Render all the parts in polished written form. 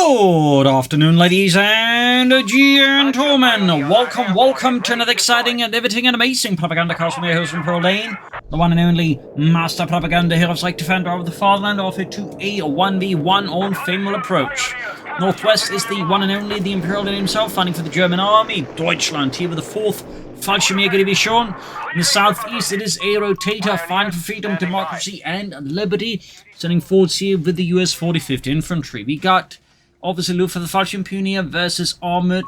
Good afternoon, ladies and gentlemen. Welcome to another exciting and riveting and amazing Propagandacast from your host, ImperialDane, the one and only Master Propaganda Hero of Defender of the Fatherland, offered to a 1v1 on Faymonville Approach. Northwest is the one and only the ImperialDane himself, fighting for the German army, Deutschland, here with the 4th Fallschirmjäger Division. In the southeast, it is A-Rotator, fighting for freedom, democracy, and liberty, sending forwards here with the US 45th Infantry. We got, obviously, Luftwaffe and Armoured versus Armoured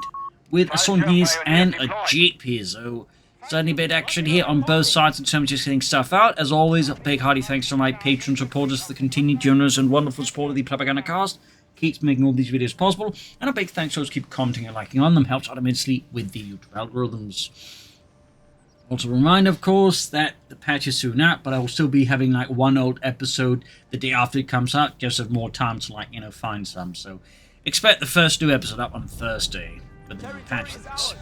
with assault and a jeep here. So, certainly a bit of action here on both sides in terms of just getting stuff out. As always, a big hearty thanks to my patron supporters for the continued generous and wonderful support of the Propagandacast. Keeps making all these videos possible. And a big thanks to those who keep commenting and liking on them. Helps out immensely with the YouTube algorithms. Also a reminder, of course, that the patch is soon out, but I will still be having like one old episode the day after it comes out, just have more time to find some. So expect the first new episode up on Thursday, but then the patch is.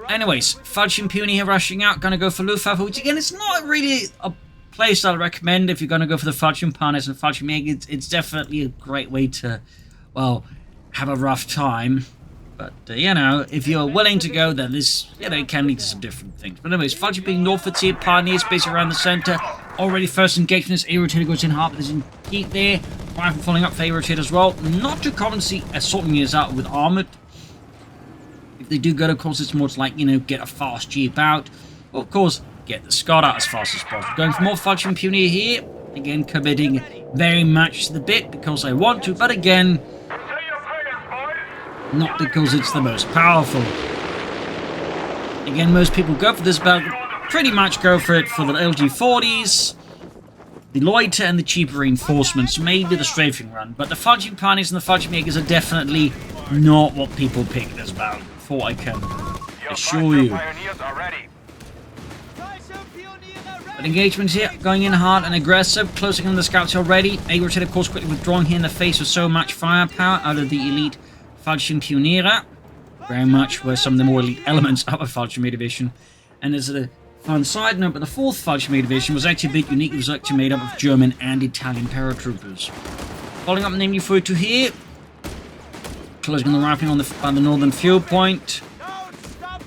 Anyways, Fallschirm Puny here rushing out, gonna go for Luftwaffe, which again is not really a place I'll recommend if you're gonna go for the Fallschirm Partners and Fallschirmjäger. It's definitely a great way to, well, have a rough time. But, you know, if you're willing to go, then this, it can lead to some different things. But anyways, Fallschirm being northwards here, Pioneers basically around the center. Already first engagement as A-Rotator goes in hard, but there's in heat there. Rifle following up for A-Rotator as well. Not too common to see assault units out with Armoured. If they do go, of course, it's more to get a fast jeep out. Or, of course, get the Scott out as fast as possible. Going for more Fallschirm Pioneer here. Again, committing very much to the bit because I want to, but again, not because it's the most powerful. Again, most people go for this battle, pretty much go for it for the LG-40s, the loiter, and the cheaper reinforcements, maybe the strafing run. But the Fallschirm Pioneers and the Fallschirmjägers are definitely not what people pick this battle for, I can assure you. But engagement here, going in hard and aggressive, closing on the scouts already. A-Rotator, of course, quickly withdrawing here in the face of so much firepower out of the elite Fallschirm Pioneer, very much were some of the more elite elements of a Fallschirm division. And as a fun side note, but the 4th Fallschirm division was actually a bit unique. It was actually made up of German and Italian paratroopers. Following up namely for to here, closing on the rifling on the northern fuel point.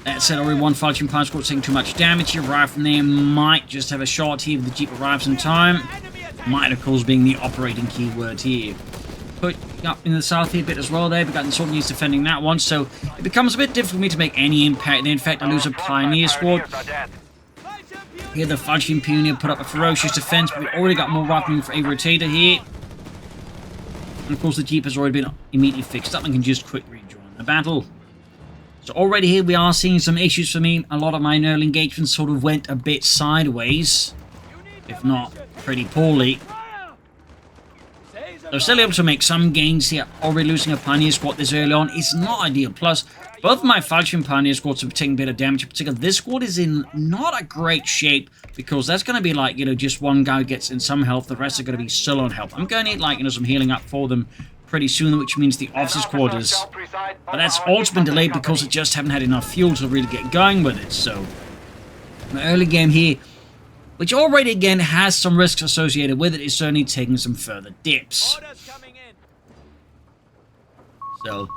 That said, already one Fallschirm Pioneer squad taking too much damage here. Right from there, might just have a shot here if the jeep arrives in time. Might, of course, being the operating keyword here. Put up in the south here a bit as well there. We've got the assault units defending that one, so it becomes a bit difficult for me to make any impact. In fact, I lose a Pioneer squad. Here the Fallschirm Pioneer put up a ferocious defense, but we've already got more rifling for A-Rotator here. And of course the jeep has already been immediately fixed up and can just quickly rejoin the battle. So already here we are seeing some issues for me. A lot of my early engagements sort of went a bit sideways, if not pretty poorly. They're still able to make some gains here. Already losing a Pioneer squad this early on is not ideal. Plus, both of my Fallschirm Pioneer squads are taking a bit of damage. In particular, this squad is in not a great shape because that's going to be like, just one guy gets in some health. The rest are going to be still on health. I'm going to need, some healing up for them pretty soon, which means the officers' quarters. But that's also been delayed because I just haven't had enough fuel to really get going with it. So, the early game here, which already, again, has some risks associated with it, is certainly taking some further dips. So,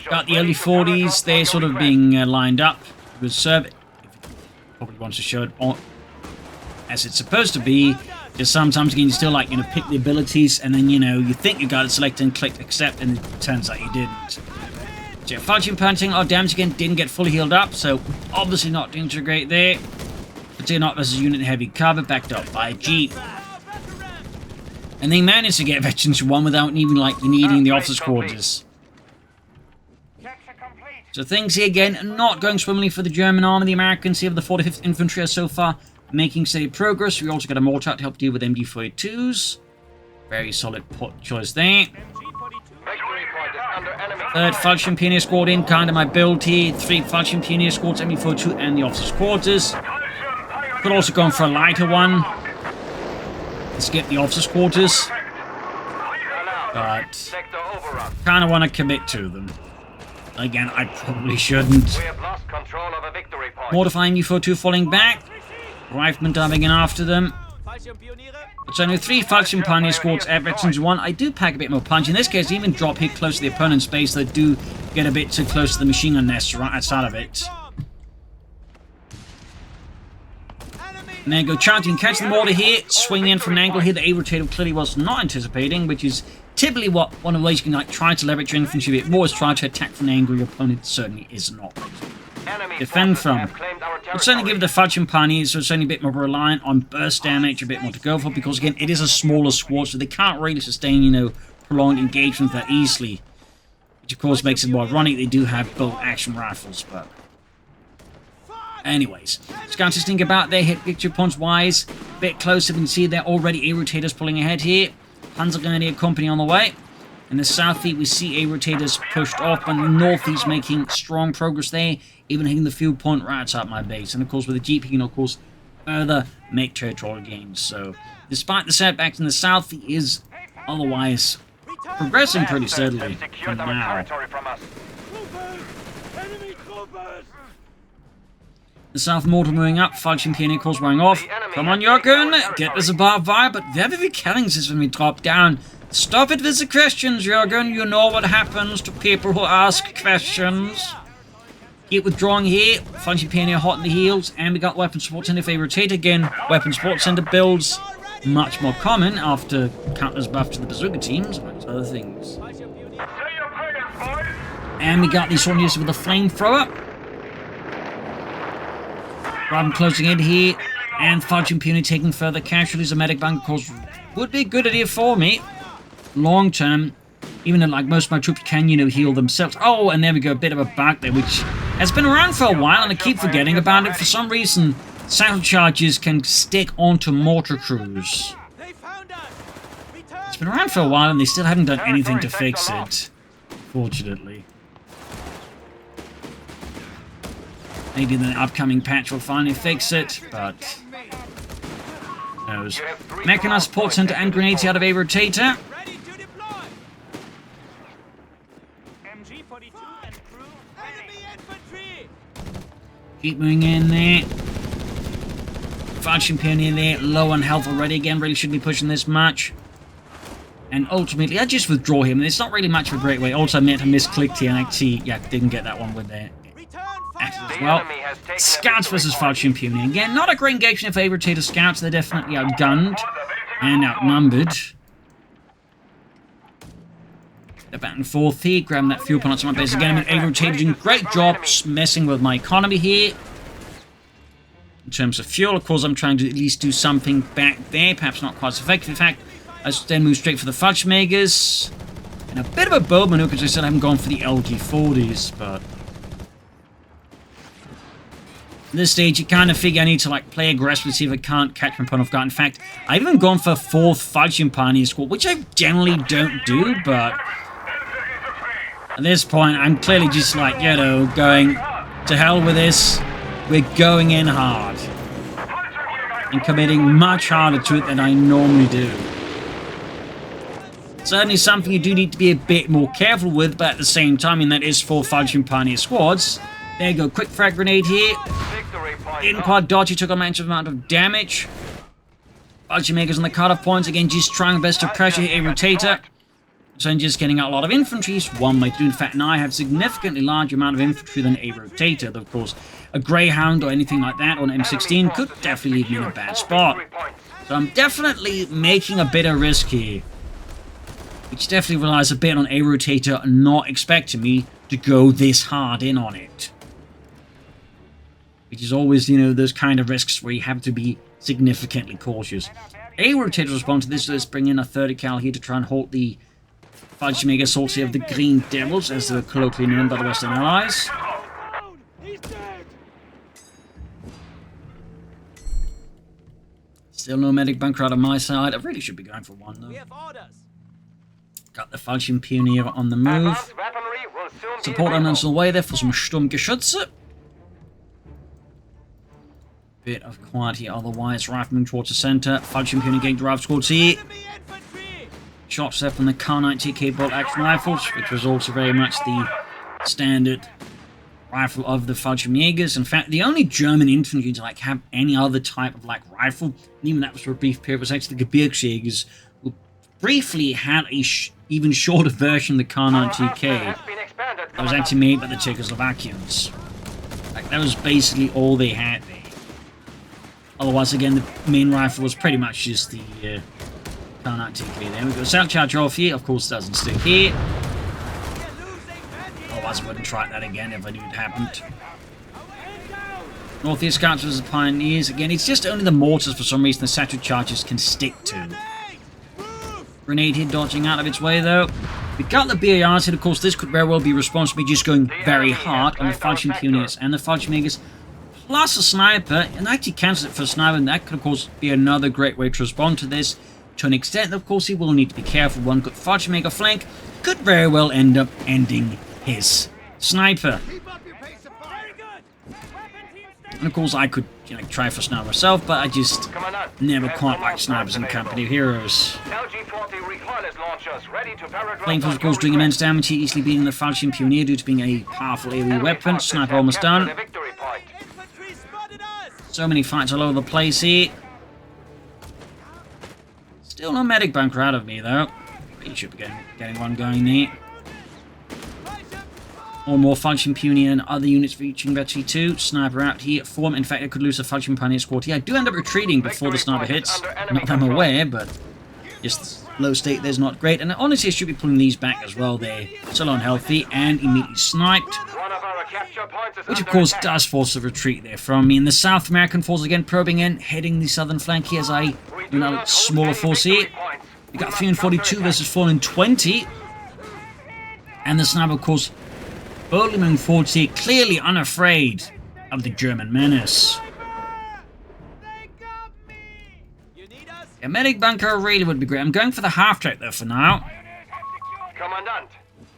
got the LD-40s, they're sort of being lined up with serve. Probably wants to show it on, as it's supposed to be. Just sometimes you can still, pick the abilities, and then, you think you got it selected and clicked accept, and it turns out you didn't. So, Fallschirm punting, a lot of damage again, didn't get fully healed up, so obviously not doing too great there. Not versus unit heavy cover, backed up by a jeep. And they managed to get Veterans 1 without even, needing the officers' quarters. So things here, again, not going swimmingly for the German army. The Americans here with the 45th Infantry are so far making steady progress. We also got a mortar to help deal with MG-42s. Very solid choice there. 3rd Fallschirm Pioneer squad in, kind of my build here. 3 Fallschirm Pioneer squads, MG-42 and the officers' quarters. Could also go for a lighter one. Let's get the officers' quarters. But kind of want to commit to them. Again, I probably shouldn't. Mortifying U-42 falling back. Riflemen diving in after them. So no 3 Falchion Pioneer squads at Veterans 1. I do pack a bit more punch. In this case, even drop hit close to the opponent's base. They do get a bit too close to the machine gun nest right outside of it. And then go charging, catch the mortar here, swing in from an angle here that A-Rotator clearly was not anticipating, which is typically what one of the ways you can like try to leverage your infantry a bit more is try to attack from an angle your opponent certainly is not ready to defend from. We'll certainly give the Falchion Pioneers, so it's only a bit more reliant on burst damage, a bit more to go for, because again, it is a smaller squad, so they can't really sustain, you know, prolonged engagement that easily. Which of course makes it more ironic they do have bolt action rifles, but... Anyways, Scouts just think about their hit picture points wise. A bit closer, we can see they're already A-Rotators pulling ahead here. Panzergrenadier company on the way. In the southeast, we see A-Rotators pushed off, and the northeast making strong progress there, even hitting the field point right outside my base. And of course, with the Jeep, you can of course further make territorial gains. So, despite the setbacks in the south, he is otherwise progressing pretty steadily from now. The South mortar moving up, Falchion Pioneer calls wearing off. Come on, Jürgen, get this above fire, but where will be killing this when we drop down? Stop it with the questions, Jürgen. You know what happens to people who ask questions. Keep withdrawing here. Falchion Pioneer hot in the heels, and we got Weapon Support Center. If they rotate again, Weapon Support Center builds much more common after countless buff to the bazooka teams, amongst other things. And we got these soldiers with a flamethrower. Rather than closing in here, and Falchion Pioneer taking further casualties. A medic bank, of course, would be a good idea for me. Long term, even though, like, most of my troops can, you know, heal themselves. Oh, and there we go, a bit of a bug there, which has been around for a while, and I keep forgetting about it. For some reason, sound charges can stick onto mortar crews. It's been around for a while, and they still haven't done anything to fix it, fortunately. Maybe the upcoming patch will finally fix it, but who knows. Mechanized Support Center and grenades out of A-Rotator. Keep moving in there. Falchion Pioneer there, low on health already. Again, really shouldn't be pushing this much. And ultimately, I just withdraw him. It's not really much of a great way. Also, I meant to misclicked here and actually, yeah, didn't get that one with there. As well. Scouts versus Falchion Pioneer. Again, not a great engagement if A-Rotator Scouts. They're definitely outgunned and outnumbered. They're back and forth here, grabbing that fuel point on my base again. A-Rotator doing great jobs messing with my economy here. In terms of fuel, of course, I'm trying to at least do something back there. Perhaps not quite as effective. In fact, I then move straight for the Fudgemakers. And a bit of a bold maneuver because I said I haven't gone for the LG-40s, but... At this stage, you kind of figure I need to like play aggressively, see if I can't catch my opponent off guard. In fact, I've even gone for 4th Falchion Pioneer squad, which I generally don't do, but at this point, I'm clearly just like, you know, going to hell with this. We're going in hard and committing much harder to it than I normally do. Certainly something you do need to be a bit more careful with, but at the same time, I mean, that is 4 Falchion Pioneer squads. There you go, quick frag grenade here. Didn't quite dodge, he took a massive amount of damage. Fudgemakers on the cutoff points, again, just trying best to pressure A-Rotator. So I'm just getting out a lot of infantry, is one way to do. In fact, now I have significantly larger amount of infantry than A-Rotator. Though, of course, a Greyhound or anything like that on M16 could definitely leave me in a bad spot. So I'm definitely making a bit of risk here. Which definitely relies a bit on A-Rotator not expecting me to go this hard in on it. Which is always, you know, those kind of risks where you have to be significantly cautious. A-Rotator respond to this, let's bring in a 30 cal here to try and halt the Fudgemaker assaults here of the Green Devils, as they're colloquially known by the Western Allies. Still no medic bunker out of my side. I really should be going for one, though. Got the Falchion Pioneer on the move. Support on the way there for some Sturmgeschütze. Bit of quiet here otherwise. Rifleman towards the center. Falchion Pioneer getting derived towards here. Shots there from the Coh3 TK bolt action rifles, which was also very much the standard rifle of the Fallschirmjägers. In fact, the only German infantry to like have any other type of like rifle, and even that was for a brief period, was actually the Gebirgsjägers, who briefly had a even shorter version of the K9TK that was actually made by the Czechoslovakians. Like, that was basically all they had there. Otherwise, again, the main rifle was pretty much just the K9TK. There we go. South charge off here, of course, doesn't stick here. Otherwise, I wouldn't try that again if I knew it happened. Northeast scouts was the pioneers. Again, it's just only the mortars for some reason the satchel charges can stick to. Grenade hit dodging out of its way though. We got the BARs hit, of course. This could very well be responsible just going very hard on the Fallschirmjägers and the Fallschirmjägers, plus a sniper, and actually cancels it for a sniper, and that could of course be another great way to respond to this. To an extent, of course, he will need to be careful. One good Fallschirmjäger flank could very well end up ending his sniper. And of course I could try for sniper myself, but I just never quite liked snipers in Company of Heroes. Flamethrowers of course doing immense damage here, easily beating the Fallschirmjäger due to being a powerful AoE weapon. Sniper almost done. So many fights all over the place here. Still no medic bunker out of me though. Really should be getting one going there. Or more Fallschirmjäger and other units reaching Vetri 2. Sniper out here. Form. In fact, I could lose a Fallschirmjäger squad here. I do end up retreating before the sniper hits. Not that I'm aware, but just low state there's not great. And honestly, I should be pulling these back as well. They're still unhealthy and immediately sniped. Which, of course, does force a retreat there from me. And the South American force again probing in, heading the southern flank here as I do another smaller force here. We got 342 versus 420. And the sniper, of course, boldly moving forward here, clearly unafraid of the German menace. A medic bunker really would be great. I'm going for the half-track though for now.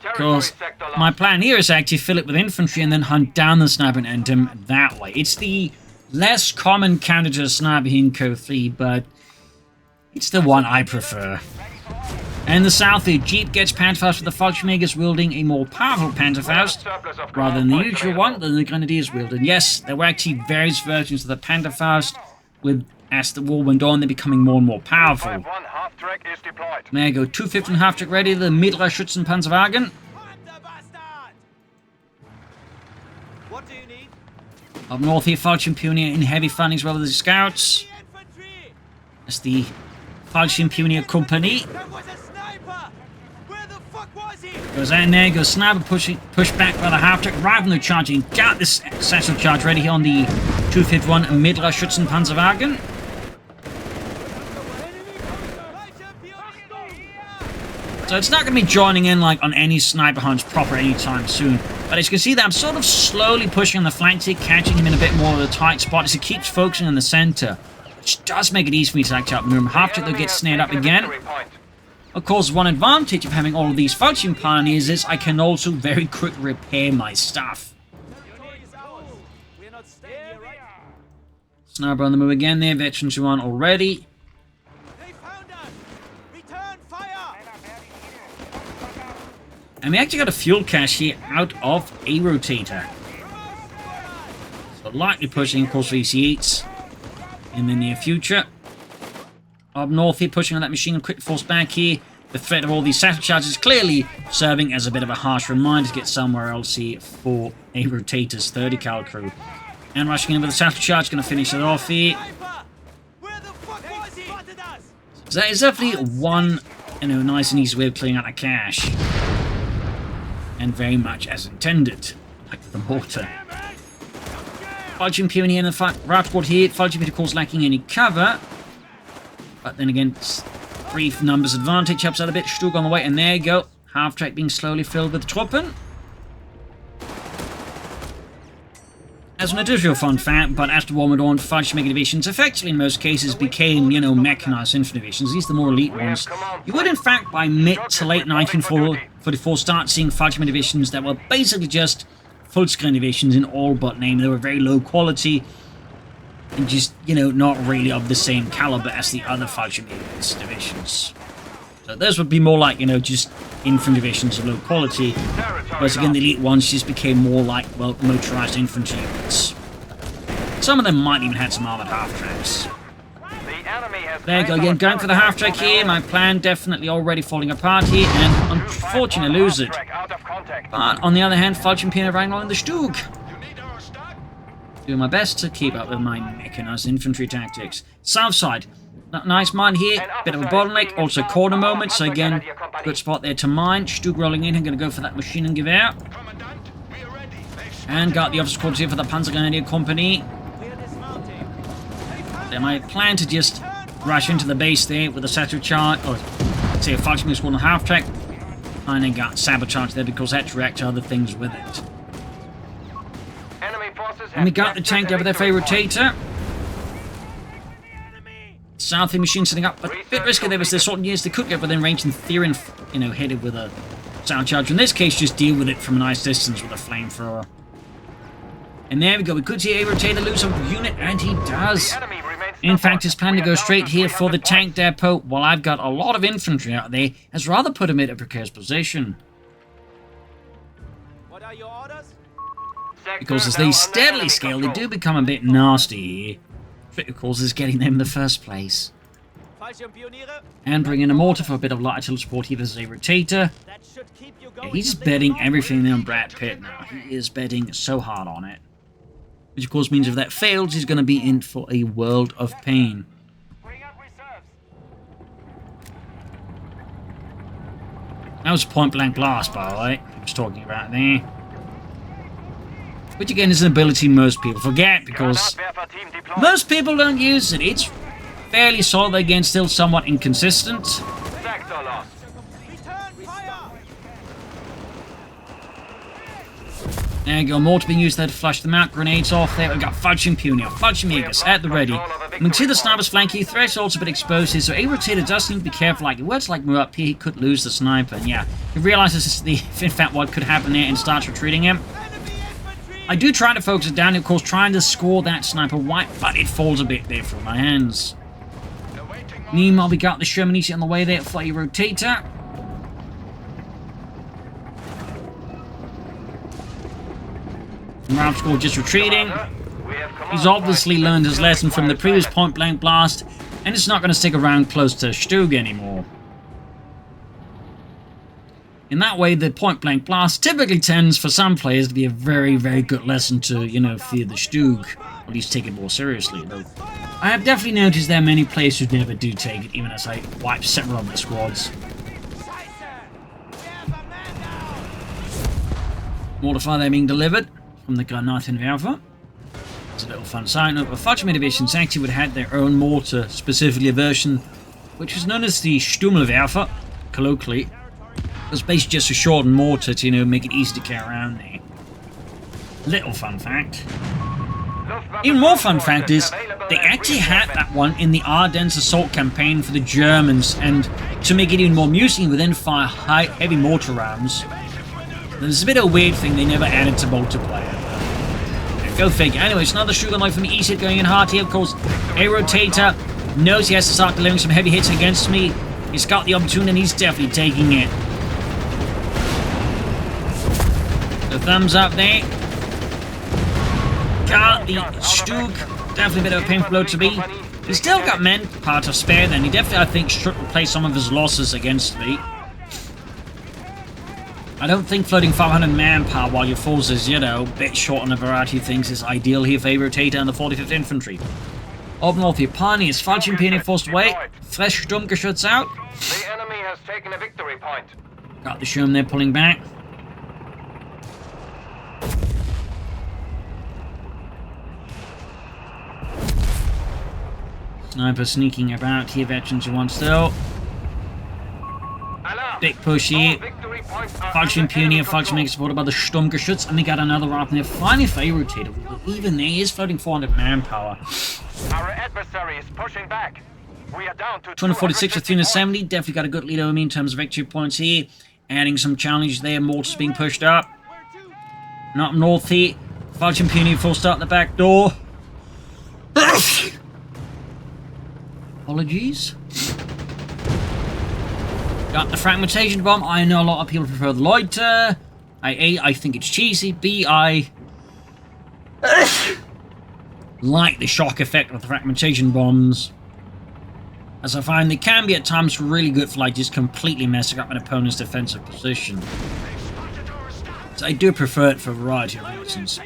Because my plan here is to actually fill it with infantry and then hunt down the sniper and end him that way. It's the less common counter to a sniper here in Coh3, but it's the one I prefer. And in the south, the Jeep gets Panzerfaust with the Fallschirmjägers wielding a more powerful Panzerfaust rather than the usual one that the Grenadiers wielded. Yes, there were actually various versions of the Panzerfaust, with as the war went on, they're becoming more and more powerful. There you go, 215 half-track ready, the Mittlere Schützenpanzerwagen. Up north here, Fallschirmjäger in heavy fighting as well with the scouts. That's the Fallschirmjäger Company. Goes in there, goes sniper pushed back by the half-track, right when they're charging. Got this satchel charge ready here on the 251 Mittlere Schützenpanzerwagen. So it's not going to be joining in like on any sniper hunts proper anytime soon. But as you can see that I'm sort of slowly pushing on the flanks here, catching him in a bit more of a tight spot as he keeps focusing in the center. Which does make it easy for me to actually outmaneuver him. Half-track though gets snared up again. Of course, one advantage of having all of these Fallschirm pioneers is I can also very quickly repair my stuff. Sniper on the move again there, veterans who aren't already. And we actually got a fuel cache here out of A-Rotator. So lightly pushing, of course, for EC8s in the near future. Up north here, pushing on that machine, quick force back here. The threat of all these satchel charges clearly serving as a bit of a harsh reminder to get somewhere else here for A-Rotator's 30 cal crew. And rushing in with the satchel charge, going to finish it off here. So that is definitely one, nice and easy way of clearing out a cache. And very much as intended, like the mortar. Fallschirmjäger in the right squad here. Fallschirmjäger, of course, lacking any cover. But then again, brief numbers advantage helps out a bit. Stug on the way, and there you go. Half-track being slowly filled with Truppen. As an additional fun fact, but as the war went on, Fallschirmjäger divisions effectively in most cases became, mechanized infantry divisions. These are the more elite ones. You would, in fact, by mid to late 1944 start seeing Fallschirmjäger divisions that were basically just full-screen divisions in all but name. They were very low quality and just, not really of the same caliber as the other Fallschirmjäger divisions. So those would be more like, you know, just infantry divisions of low quality. Whereas again, the elite ones just became more like, well, motorized infantry units. Some of them might even have some armored half-tracks. There you go, again, going for the half-track here. My plan definitely already falling apart here, and unfortunately lose it. But on the other hand, Falcon Pino running on the Stug. Doing my best to keep up with my mechanized infantry tactics. South side. Nice mine here, bit of a bottleneck, also corner moment, so again, good spot there to mine. Stug rolling in, I'm going to go for that machine and give out. And got the officer quarters here for the Panzergrenadier Company. Then my plan to just rush into the base there with a satchel charge, or say a Falcon squad on half track, and then got sabotage there because that directs other things with it. And we got the tank there with their A-Rotator. Southie machine setting up, but a bit risky there was the sort of years they could get within range in theory and, you know, hit it with a sound charge. In this case, just deal with it from a nice distance with a flamethrower. And there we go, we could see A-Rotator lose a unit, and he does. In fact, his plan to go straight here for the tank depot, while I've got a lot of infantry out there, has rather put him in a precarious position. What are your orders? Because as they steadily scale, they do become a bit nasty here. But of course is getting them in the first place. And bringing a mortar for a bit of light artillery support here. There's a Rotator. Yeah, he's betting everything on Brad Pitt now. He is betting so hard on it. Which of course means if that fails, he's going to be in for a world of pain. That was point blank blast, by the way, I was talking about there. Which again is an ability most people forget, because most people don't use it. It's fairly solid, again, still somewhat inconsistent. There you go, mortar being used there to flush them out. Grenades off there. We've got Falcon Punier, Falcon Megas at the ready. We can see the sniper's flank here. Threshold's a bit exposed here, so A-Rotator does need to be careful. Like, it works like move up here, he could lose the sniper. And yeah, he realizes in fact what could happen there and starts retreating him. I do try to focus it down, of course, trying to score that sniper white, but it falls a bit there from my hands. Meanwhile, we got the Sherman easy on the way there for a Rotator. Ralph score just retreating. He's obviously learned his lesson from the previous point-blank blast, and it's not going to stick around close to Stug anymore. In that way, the point-blank blast typically tends, for some players, to be a very, very good lesson to, you know, fear the Stug, or at least take it more seriously. Though I have definitely noticed there are many players who never do take it, even as I wipe several of the squads. Mortar fire there being delivered from the Granate in Alpha. It's a little fun side note, but Falcon divisions actually would have had their own mortar, specifically a version which was known as the Sturmwerfer, colloquially. It was basically just a shortened mortar to, you know, make it easy to carry around there. Little fun fact. Even more fun fact is, they actually had that one in the Ardennes assault campaign for the Germans, and to make it even more amusing, you would then fire heavy mortar rounds. There's a bit of a weird thing they never added to multiplayer. Go figure. Anyways, another shooter knife from the east hit going in hard here. Of course, A-Rotator knows he has to start delivering some heavy hits against me. He's got the opportunity and he's definitely taking it. The thumbs up there. Got the Stug. Definitely a bit of a painful blow to be. He's still got manpower to spare then. He definitely, I think, should replace some of his losses against me. I don't think floating 500 manpower while your force is, you know, a bit short on a variety of things is ideal here for A-Rotator and the 45th Infantry. Up north here, Pioneers, Falcon Pioneer forced away. Fresh Sturmgeschütz out. The enemy has taken a victory point. Got the Sherman there pulling back. Sniper sneaking about here, veterans who want still. Big push here. Falcon Pioneer, Falcon Mega supported by the Sturmgeschütz, and we got another up there. Finally for A-Rotator. Even there, he is floating 400 manpower. Our adversary is pushing back. We are down to 246 with 370. Definitely got a good lead over me in terms of victory points here. Adding some challenge there. Mortars being pushed up. And up north here. Falcon Pioneer full start at the back door. Apologies. Got the fragmentation bomb. I know a lot of people prefer the loiter. I think it's cheesy. B, I like the shock effect of the fragmentation bombs, as I find they can be at times really good for like just completely messing up an opponent's defensive position. So I do prefer it for a variety of reasons.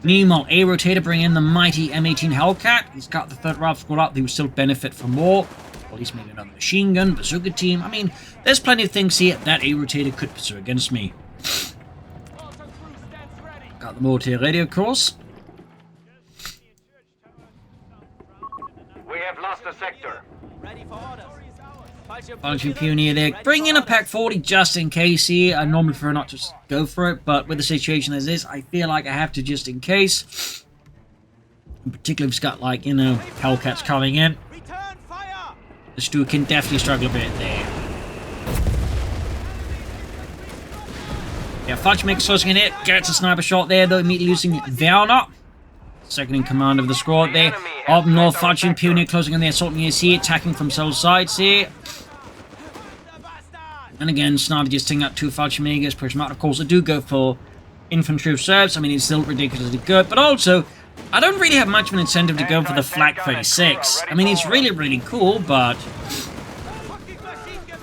Meanwhile, A-Rotator bring in the mighty M18 Hellcat. He's got the third rifle squad up. They will still benefit from more. Or at least maybe another machine gun, bazooka team. I mean, there's plenty of things here that A-Rotator could pursue against me. Got the mortar ready, of course. We have lost a sector. Ready for orders. Falchion Pioneer there. Bring in a Pack 40 just in case here. I normally prefer not to go for it, but with the situation as is, I feel like I have to just in case. In particular, if it's got like, you know, Hellcats coming in. Return fire. The Stug can definitely struggle a bit there. Yeah, Fudge makes closing in it. Gets a sniper shot there, though, immediately losing Werner. Second in command of the squad there. Up north, Fudge and Pioneer closing on the assault units here, attacking from both sides here. And again, Sniper just taking out two Fudge Megas, push them out. Of course, I do go for infantry reserves. I mean, it's still ridiculously good, but also, I don't really have much of an incentive to go for the Flak 36. I mean, it's really, really cool, but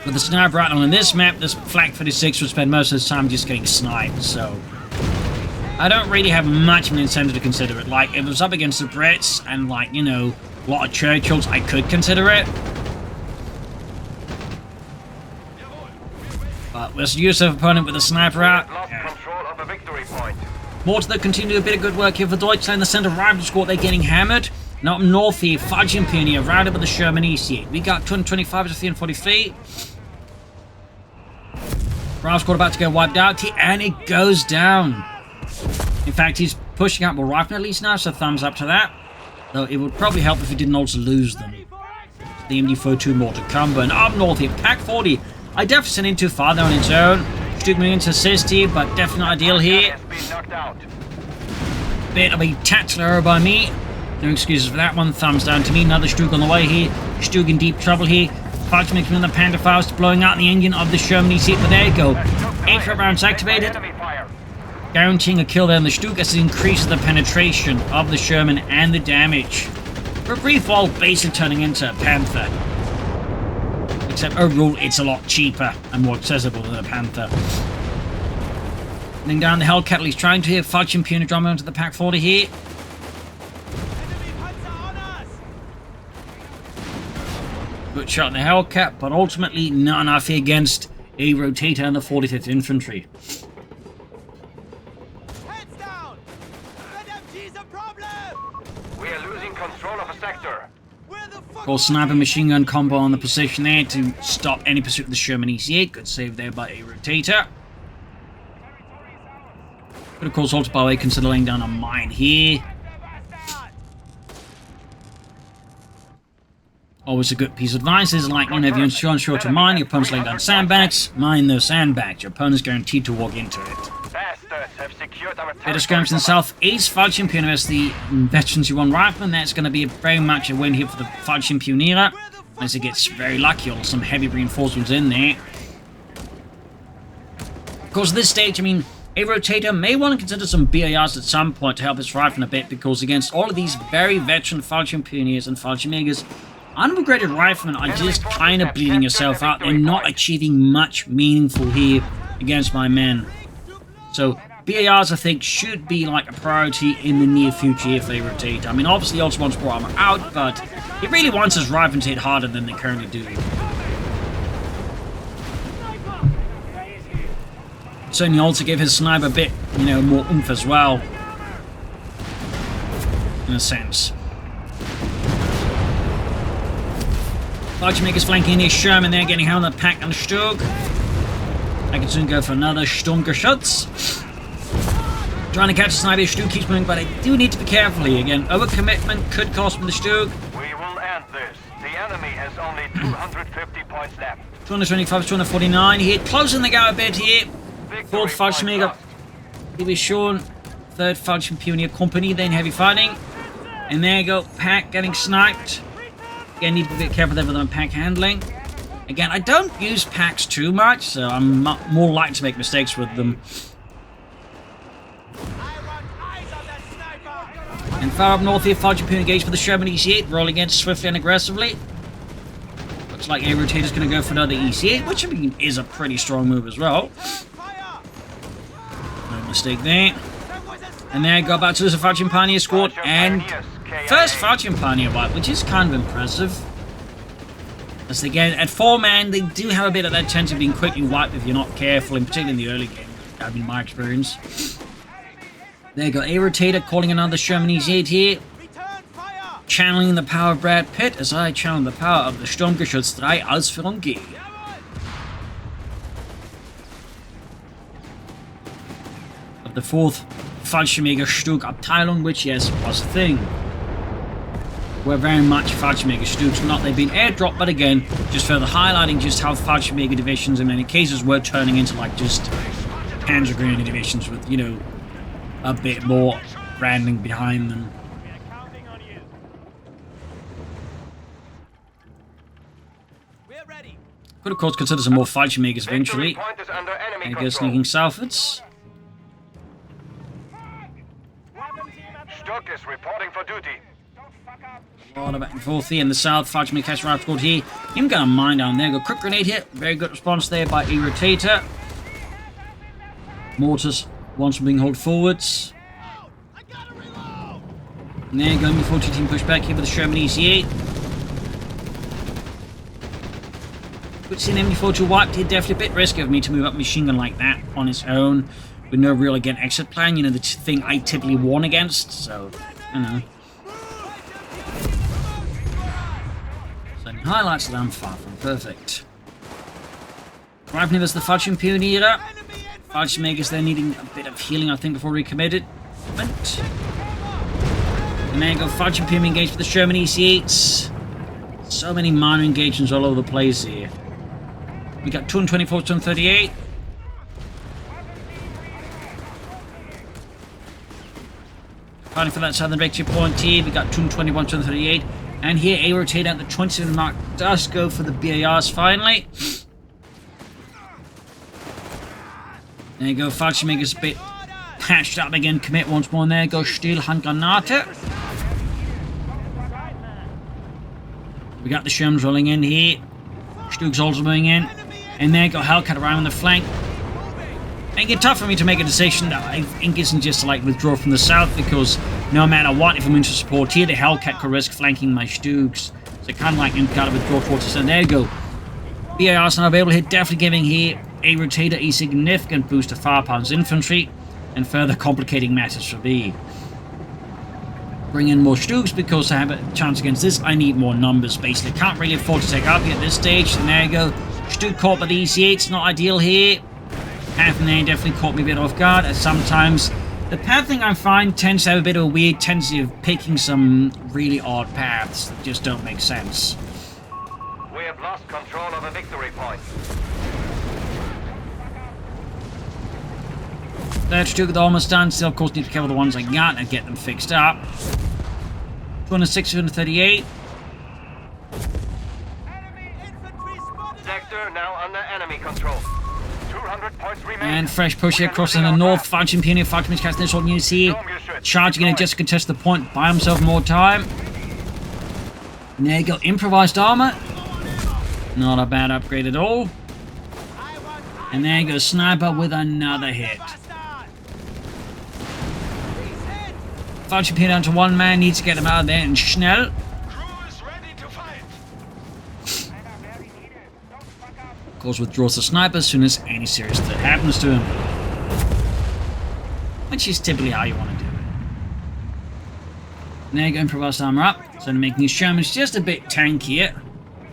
with the sniper right on this map, this Flak 36 would spend most of his time just getting sniped, so I don't really have much of an incentive to consider it. Like, if it was up against the Brits and, like, you know, a lot of Churchills, I could consider it. But with the USF opponent with a sniper out, Mortar that continue a bit of good work here for Deutschland. The center rival squad, they're getting hammered. Now up north here, Fudge and Pioneer rounded with the Sherman EC8. We got 225 to 340 feet. Rival squad about to get wiped out here, and it goes down. In fact, he's pushing out more rifle at least now, so thumbs up to that. Though it would probably help if he didn't also lose them. The MD-42 more to come, but up north here, Pack 40. I definitely sent in too far there on its own. Stug moving to assist here, but definitely not ideal here. Bit of a tactical error by me. No excuses for that one. Thumbs down to me. Another Stug on the way here. Stug in deep trouble here. Fudge making another Panther Faust, blowing out the engine of the Sherman EC8, but there you go. 8 rounds activated. Guaranteeing a kill there on the Stug as it increases the penetration of the Sherman and the damage. For a brief while, basically turning into a Panther. Except overall, it's a lot cheaper and more accessible than a Panther. Running down the Hellcat, he's trying to hit Fudge and Pioneer drum onto the Pack 40 here. Good shot in the Hellcat, but ultimately not enough here against A-Rotator and the 45th Infantry. Heads down. ZMG's a problem. We are losing control of a sector. Where the fuck? Of course, sniper machine gun combo on the position there to stop any pursuit of the Sherman EC8. Good save there by A-Rotator. But of course, also by the way, consider laying down a mine here. Always a good piece of advice is like, you know, if you're unsure to mine, your opponent's laying down sandbags, mine those sandbags. Your opponent's guaranteed to walk into it. Bit of skirmish in the southeast. Fudge and Pioneer as the Veterans U1 Rifleman. That's going to be very much a win here for the Fudge and Pioneer. As it gets very lucky, or some heavy reinforcements in there. Of course, at this stage, I mean, A-Rotator may want to consider some BARs at some point to help his rifleman a bit, because against all of these very veteran Fudge and Pioneers and Fudge and Megas, unupgraded riflemen are just kind of bleeding yourself out. They're not achieving much meaningful here against my men. So, BARs, I think, should be like a priority in the near future if they rotate. I mean, obviously, he also wants more armor out, but he really wants his riflemen to hit harder than they currently do. Certainly also give his sniper a bit, you know, more oomph as well. In a sense. Fudgemaker's flanking in his Sherman there, getting held on the Pack and the Stug. I can soon go for another Stungerschutz. Trying to catch the sniper, Stug keeps moving, but I do need to be careful here. Again, overcommitment could cost me the Stug. We will end this. The enemy has only 250 points left. 225, 249 here, closing the gap a bit here. Fourth Fudgemaker, he was shown. Third Fudge and Pioneer Company, then heavy fighting. And there you go, Pack getting sniped. Again, need to be a bit careful there with them Pack handling. Again, I don't use packs too much, so I'm more likely to make mistakes with them. And far up north here, Fudge appearing engaged with the Sherman EC-8, rolling in swiftly and aggressively. Looks like A-Rotator's going to go for another EC-8, which I mean is a pretty strong move as well. No mistake there. And there, go back to the Fudge Pioneer squad, and first Fudge Pioneer wipe, which is kind of impressive. As again, at 4-man, they do have a bit of that tendency of being quickly wiped if you're not careful, and particularly in the early game, that been my experience. There you go, A-Rotator calling another Sherman EC-8 here. Channeling the power of Brad Pitt as I channel the power of the Sturmgeschütz 3 Ausführung G. Of the 4th Fallschirmjäger Stug Abteilung, which, yes, was a thing. Were very much Fallschirmjäger Stugs, not they've been airdropped, but again, just further highlighting just how Fallschirmjäger divisions in many cases were turning into like just Panzergrenadier divisions with, you know, a bit more branding behind them. Could of course consider some more Fallschirmjägers eventually. And go sneaking southwards. Stug is reporting for duty. A lot of back and forth here in the south. Fallschirmjäger right squad here. Him got a mine down there. Go quick grenade hit. Very good response there by A-Rotator. Mortars once being hauled forwards. And there you go, M40 team push back here with the Sherman EC-8. Good seeing M40 wiped here, definitely a bit risky of me to move up machine gun like that on its own. With no real, again, exit plan, you know, the thing I typically warn against, so, I don't know. So, highlights that I'm far from perfect. Arriving here as the Fallschirm Pioneer. Fallschirmjägers there needing a bit of healing, I think, before recommitted. And there you go, Fallschirm Pioneer engaged with the Sherman EC-8s. So many minor engagements all over the place here. We got 224, 238. Fighting for that southern victory point here. We got 221, 238. And here, A-Rotator at the 27 mark does go for the BARs finally. There you go, Fallschirmjäger's a bit patched up again. Commit once more, and there goes Stiel, Handgranate. We got the Shermans rolling in here. Stug's also moving in. And there you go, Hellcat around on the flank. Making it tough for me to make a decision that I think isn't just to like withdraw from the south, because no matter what, if I'm into support here, the Hellcat could risk flanking my Stugs. So kind of like gotta withdraw towards the center. There you go. BAR's now available here, definitely giving here A-Rotator a significant boost to firepower's infantry, and further complicating matters for me. Bring in more Stugs because I have a chance against this. I need more numbers, basically. Can't really afford to take up here at this stage. And there you go. Stug caught by the EC-8's not ideal here. Pathing there definitely caught me a bit off guard, as sometimes the pathing I find tends to have a bit of a weird tendency of picking some really odd paths that just don't make sense. We have lost control of a victory point. Third Stug almost done. Still, of course, need to cover the ones I got and get them fixed up. 206, 238. Sector now under enemy control. 200 points remain. And fresh push here crossing the north. Fallschirm Pioneer, Fallschirm casting this on you see. Charging in just to contest the point. Buy himself more time. And there you go. Improvised armor. Not a bad upgrade at all. And there you go. Sniper with another hit. Fallschirm Pioneer down to one man. Needs to get him out of there and schnell. Of course, withdraws the sniper as soon as any serious threat happens to him. Which is typically how you want to do it. Now you go improvised armor up, so making his Shermans just a bit tankier,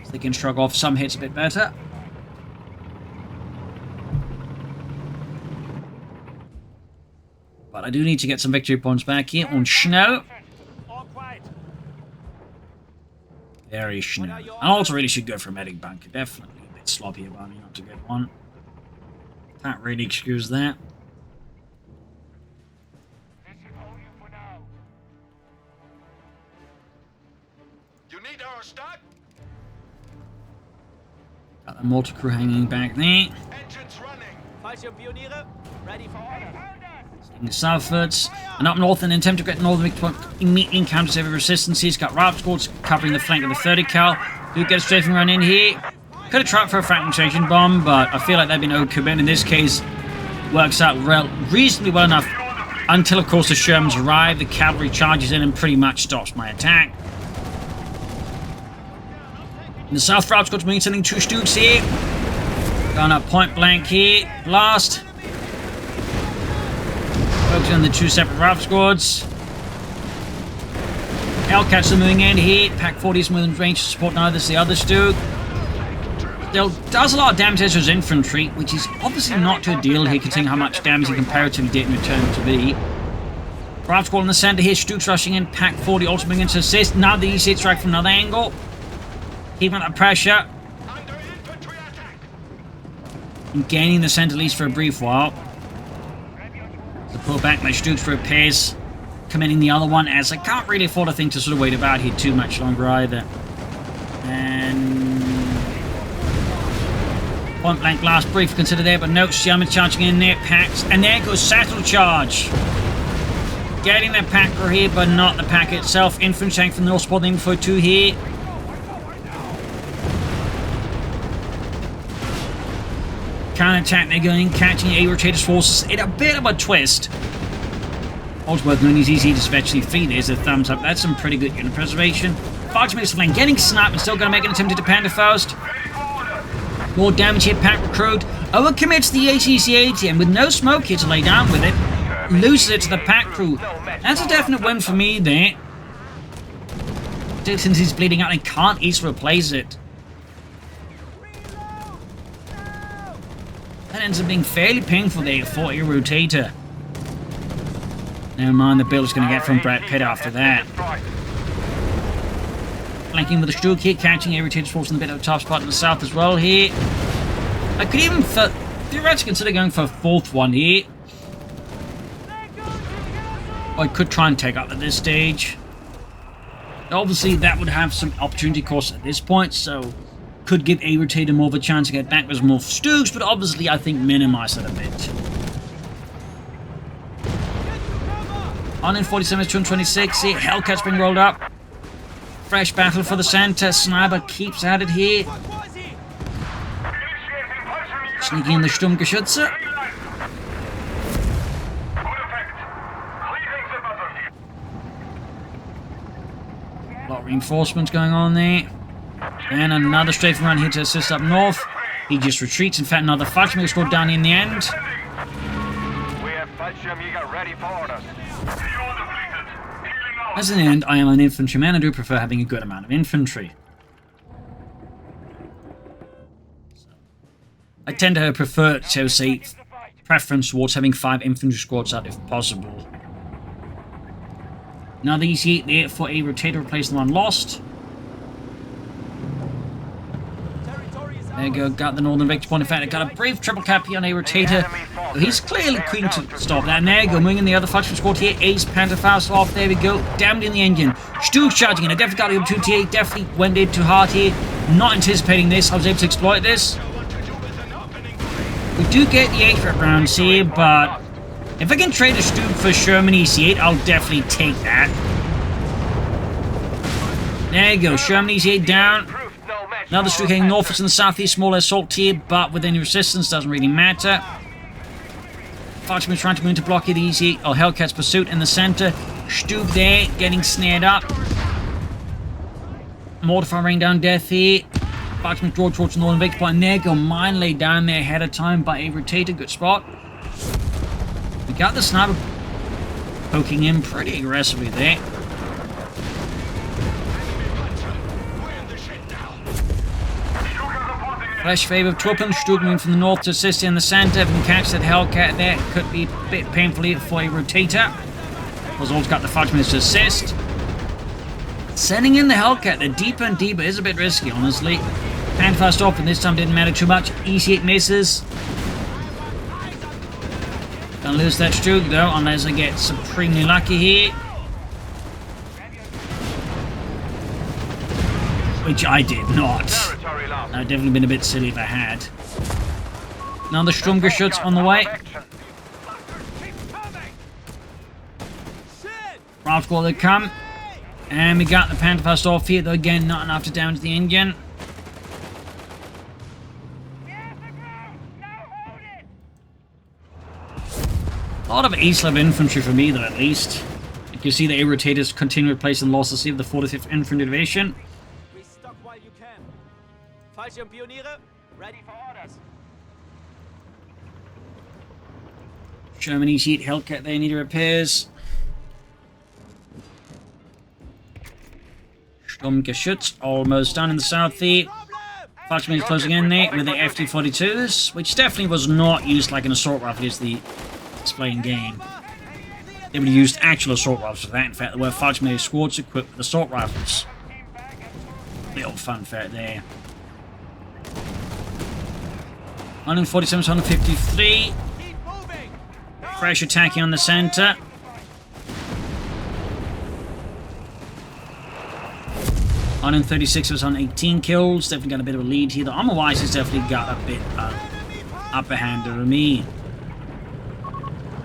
so they can shrug off some hits a bit better. But I do need to get some victory points back here on Schnell. Very Schnell. I also really should go for a medic bunker, definitely. Sloppy about me not to get one. Can't really excuse that. You need our stock? mortar crew hanging back there. Fallschirmpioniere, ready for order. Southwards and up north in an attempt to get northern victory point immediately encounters heavy resistance. He's got riot squads covering the flank of the 30 cal. Do get a strafing run in here. Could have tried for a fragmentation bomb, but I feel like they've been overcommitted. In this case, works out reasonably well enough until, of course, the Shermans arrive. The cavalry charges in and pretty much stops my attack. In the south, riot squads moving, sending 2 Stugs here. Going up point blank here. Blast. Focusing on the 2 separate riot squads. Hellcats are moving in here. Pack 40 is within range to support neither the other Stug. Still does a lot of damage as his infantry, which is obviously not too ideal here, considering how much damage he comparatively did in return to be. Riot squad in the center here. Stugs rushing in. Pack 40 also moving in to assist. Now the EC strike from another angle. Keeping up the pressure. And gaining the center at least for a brief while. To pull back my Stugs for repairs. Committing the other one, as I can't really afford a thing to sort of wait about here too much longer either. And point blank blast brief consider there, but no, Sherman charging in there, packs, and there goes Satchel Charge. Getting the packer here, but not the pack itself. Infantry tank from the north spot, info 2 here. Counter-attack, they're going, catching A-Rotator's forces in a bit of a twist. Also worth knowing is easy to especially feed. There's a thumbs up. That's some pretty good unit preservation. 5 minutes of lane, getting sniped, and still going to make an attempt to Panda first. More damage here, pack recruit. Owen commits the ACC-80, and with no smoke here to lay down with it, loses it to the pack crew. That's a definite win for me there. Since he's bleeding out and can't easily replace it. That ends up being fairly painful there for A-Rotator. Never mind the build is going to get from Brett Pitt after that. Flanking with a Stug here, catching A-Rotator's force in a bit of a tough spot in the south as well here. I could even theoretically consider going for a 4th one here. Or I could try and take up at this stage. Obviously that would have some opportunity cost at this point, so could give A-Rotator more of a chance to get back with more Stugs, but obviously I think minimize it a bit. On in 47 is 226 here. Hellcat's been rolled up. Fresh battle for the center. Sniper keeps at it here. Sneaking in the Sturmgeschütze. A lot of reinforcements going on there. And another strafing run here to assist up north. He just retreats. In fact, another Fallschirmjäger scored down in the end. We have Fallschirmjäger ready for orders. As an end, I am an infantryman. I do prefer having a good amount of infantry. I tend to prefer, so say, preference towards having 5 infantry squads out if possible. Now these 8 there for A-Rotator, replace the one lost. There you go, got the northern victory point. In fact, I got a brave triple cap here on A-Rotator. He's clearly keen to stop that. And there you go, moving in the other faction squad here. Ace Panther fast off. There we go. Damned in the engine. Stug's charging in. I definitely got the opportunity here. Definitely went in too hard here. Not anticipating this. I was able to exploit this. We do get the 8 rounds here, but if I can trade a Stug for Sherman EC8, I'll definitely take that. There you go. Sherman EC8 down. Another Stug heading northwards in the southeast, smaller assault tier, but with any resistance, doesn't really matter. Fallschirmjäger trying to move into block here, the easy. Oh, Hellcat's pursuit in the center. Stug there, getting snared up. Mortar raining down death here. Fallschirmjäger draw towards the northern victory point, and there go mine laid down there ahead of time by A-Rotator. Good spot. We got the sniper poking in pretty aggressively there. Fresh favor of Truppen. Stug moving from the north to assist in the center. If we can catch that Hellcat there, it could be a bit painful here for A-Rotator. Was also got the 5 minutes to assist. Sending in the Hellcat, the deeper and deeper is a bit risky, honestly. Hand fast off, and this time didn't matter too much. EC8 misses. Gonna lose that Stug though, unless I get supremely lucky here. Which I did not. I'd definitely been a bit silly if I had. Now the Sturmgeschütz on the way. Rifle squad they come. And we got the Panzerfaust off here, though again, not enough to damage the engine. A lot of ace-level infantry for me, though, at least. You can see the A-Rotators continue replacing losses of the 45th Infantry Division. Restock while you can. Fallschirmpioniere, ready for orders. Germany's heat Hellcat, they need repairs. Sturmgeschütz almost done in the south here. Fallschirm is closing in there with the FT-42s, which definitely was not used like an assault rifle is the displaying game. They would have used actual assault rifles for that. In fact, there were Fallschirm squads equipped with assault rifles. Little fun fact there. 147, 153. Fresh attacking on the center. 136 was on 18 kills. Definitely got a bit of a lead here. The armor-wise has definitely got a bit of upper hand over me.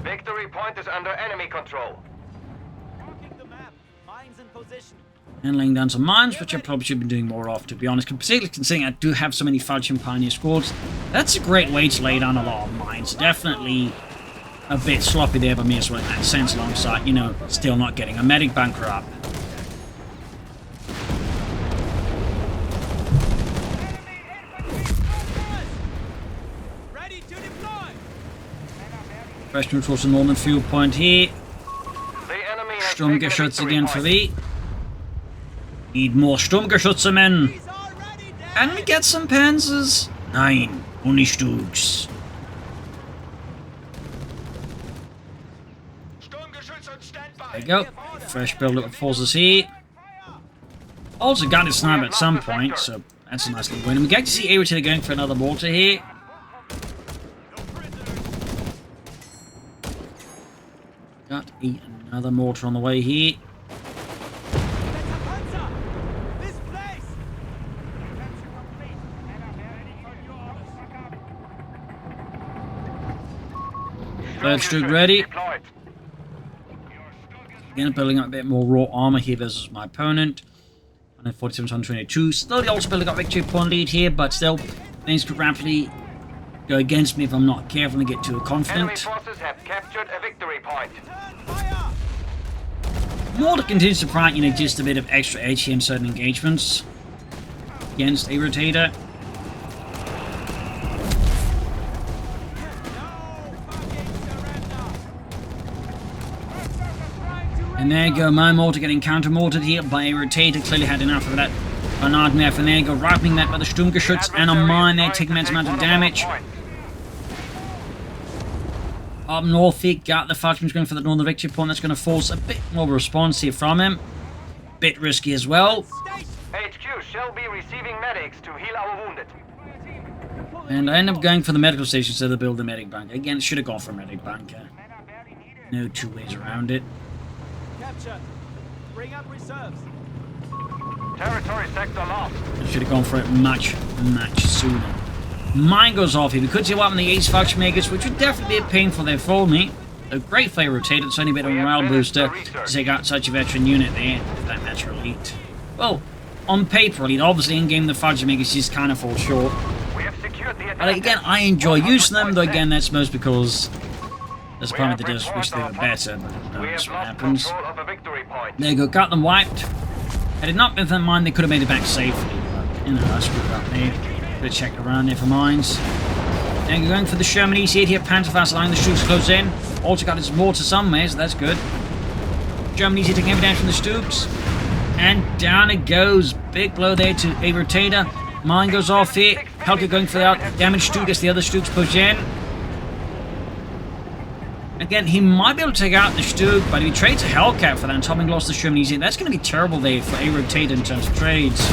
Victory point is under enemy control. The map. Mines in position. And laying down some mines, which I probably should be doing more of, to be honest. Particularly considering I do have so many Fallschirm Pioneer squads. That's a great way to lay down a lot of mines. Definitely a bit sloppy there by me as well in that sense, alongside, you know, still not getting a medic bunker up. Ready to deploy. Fresh towards the northern fuel point here. The enemy has Sturmgeschütz taken a again victory for me. Need more Sturmgeschütze, He's already dead. Can we get some Panzers? Nein, only Stugs. There you go. Fresh build-up of forces here. Also got his sniper at some point, so that's a nice little win. And we get to see A-Rotator going for another mortar here. Got another mortar on the way here. This place. Third Stug ready. Deployed. Again, building up a bit more raw armor here versus my opponent. 147, 122. Slowly also building up victory point lead here, but still, things could rapidly go against me if I'm not careful and get too Enemy confident. forces have captured a victory point. Fire. Mortar continues to provide, you know, just a bit of extra edge here in certain engagements against A-Rotator. And there you go, my mortar getting counter-mortared here by A-Rotator. Clearly had enough of that Bernard Nerf. And there you go, ripening that by the Sturmgeschütz. And a mine there, taking immense amount of damage. Up north here, got the Fallschirms going for the northern victory point. That's going to force a bit more of a response here from him. Bit risky as well. HQ shall be receiving medics to heal our wounded. And I end up going for the medical station instead of build the medic bunker. Again, should have gone for a medic bunker. No two ways around it. Captured. Bring up reserves. Territory sector lost. I should have gone for it much sooner. Mine goes off here. We could see what happened in the Ace Fallschirmjägers, which would definitely be painful there for me. A great fire rotated, it's only a bit of a morale booster to take out such a veteran unit there. That match elite. Well, on paper elite. Obviously in game the Fallschirmjägers just kind of fall short. We have secured the But again, I enjoy using them, though again that's most because there's a part of me that does wish they were better, but We that's have what lost happens. control of a victory point. There you go, got them wiped. Had it not been for mine, they could have made it back safely, but, you know, I screwed up there. Could have checked around there for mines. Now you're going for the Sherman here, Panzerfaust allowing the Stugs close in. Also got his mortar somewhere, so that's good. Germany's here taking every damage from the Stugs. And down it goes. Big blow there to A-Rotator. Mine goes off here. Helka going for the damaged Stug as the other Stugs push in. Again, he might be able to take out the Stug, but if he trades a Hellcat for that and topping lost the Sherman, that's going to be terrible there for A-Rotator in terms of trades.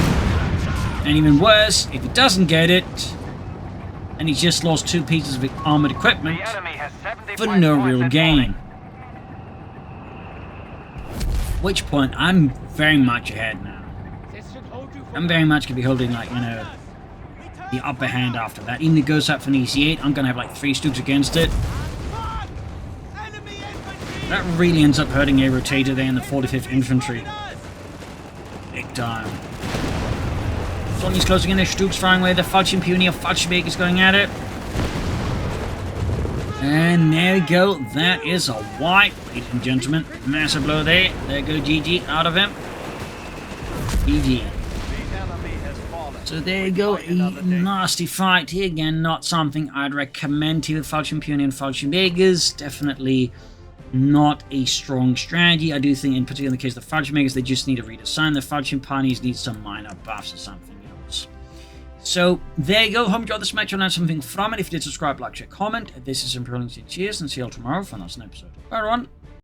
And even worse, if he doesn't get it, and he's just lost 2 pieces of armored equipment The enemy has 70 for point no points real and gain. falling. Which point, I'm very much ahead now. I'm very much going to be holding, like, you know, the upper hand after that. Even if it goes up for an EC8, I'm going to have like 3 Stugs against it. That really ends up hurting A-Rotator there in the 45th Infantry. Big time. Sonny's closing in there, Stugs firing away, the Falchion Pioneer, Falchbeak is going at it. And there we go, that is a wipe, ladies and gentlemen. Massive blow there. There go GG out of him. GG. So there you go, a nasty fight here. Again, not something I'd recommend to you with Falchion Pioneer and Falchion Vegas. Definitely not a strong strategy. I do think, in particular in the case of the Falchion Vegas, they just need to redesign. The Falchion Pioneers need some minor buffs or something else. So there you go. Hope you enjoyed this match. You'll learn something from it. If you did, subscribe, like, share, comment. This is ImperialDane. Cheers, and see you all tomorrow for another episode. Bye, everyone.